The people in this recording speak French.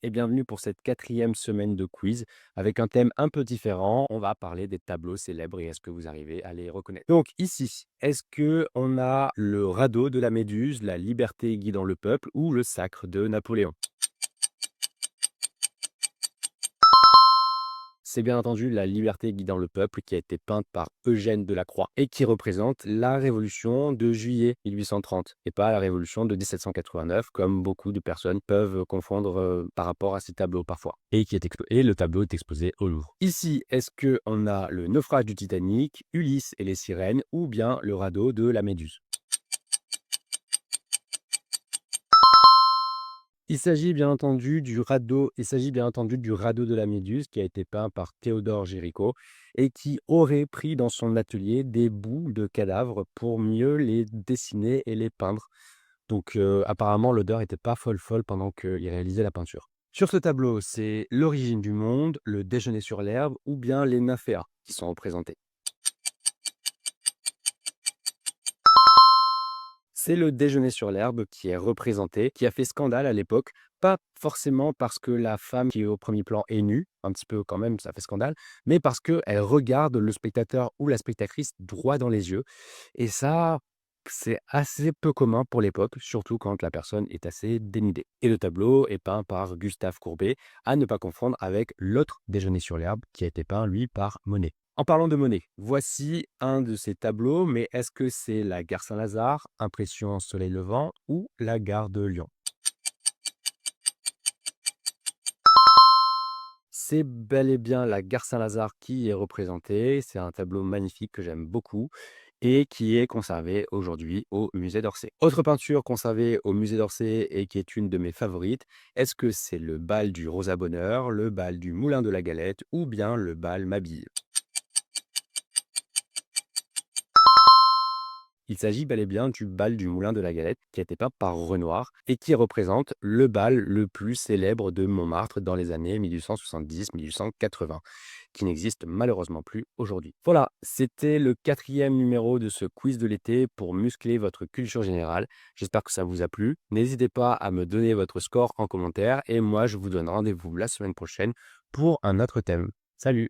et bienvenue pour cette quatrième semaine de quiz avec un thème un peu différent. On va parler des tableaux célèbres et est-ce que vous arrivez à les reconnaître. Donc ici, est-ce que on a le radeau de la Méduse, la liberté guidant le peuple ou le sacre de Napoléon? C'est bien entendu la liberté guidant le peuple qui a été peinte par Eugène Delacroix et qui représente la révolution de juillet 1830 et pas la révolution de 1789 comme beaucoup de personnes peuvent confondre par rapport à ces tableaux parfois. Et le tableau est exposé au Louvre. Ici, est-ce que on a le naufrage du Titanic, Ulysse et les sirènes ou bien le radeau de la Méduse? Il s'agit bien entendu du radeau de la Méduse qui a été peint par Théodore Géricault et qui aurait pris dans son atelier des bouts de cadavres pour mieux les dessiner et les peindre. Donc apparemment l'odeur était pas folle folle pendant qu'il réalisait la peinture. Sur ce tableau, c'est l'origine du monde, le déjeuner sur l'herbe ou bien les nymphéas qui sont représentés. C'est le déjeuner sur l'herbe qui est représenté, qui a fait scandale à l'époque, pas forcément parce que la femme qui est au premier plan est nue, un petit peu quand même, ça fait scandale, mais parce qu'elle regarde le spectateur ou la spectatrice droit dans les yeux. Et ça, c'est assez peu commun pour l'époque, surtout quand la personne est assez dénudée. Et le tableau est peint par Gustave Courbet, à ne pas confondre avec l'autre déjeuner sur l'herbe qui a été peint, lui, par Monet. En parlant de Monet, voici un de ses tableaux, mais est-ce que c'est la gare Saint-Lazare, Impression en soleil levant ou la gare de Lyon? C'est bel et bien la gare Saint-Lazare qui est représentée. C'est un tableau magnifique que j'aime beaucoup et qui est conservé aujourd'hui au musée d'Orsay. Autre peinture conservée au musée d'Orsay et qui est une de mes favorites, est-ce que c'est le bal du Rosa Bonheur, le bal du Moulin de la Galette ou bien le bal Mabille? Il s'agit bel et bien du bal du Moulin de la Galette qui a été peint par Renoir et qui représente le bal le plus célèbre de Montmartre dans les années 1870-1880, qui n'existe malheureusement plus aujourd'hui. Voilà, c'était le quatrième numéro de ce quiz de l'été pour muscler votre culture générale. J'espère que ça vous a plu. N'hésitez pas à me donner votre score en commentaire et moi je vous donne rendez-vous la semaine prochaine pour un autre thème. Salut!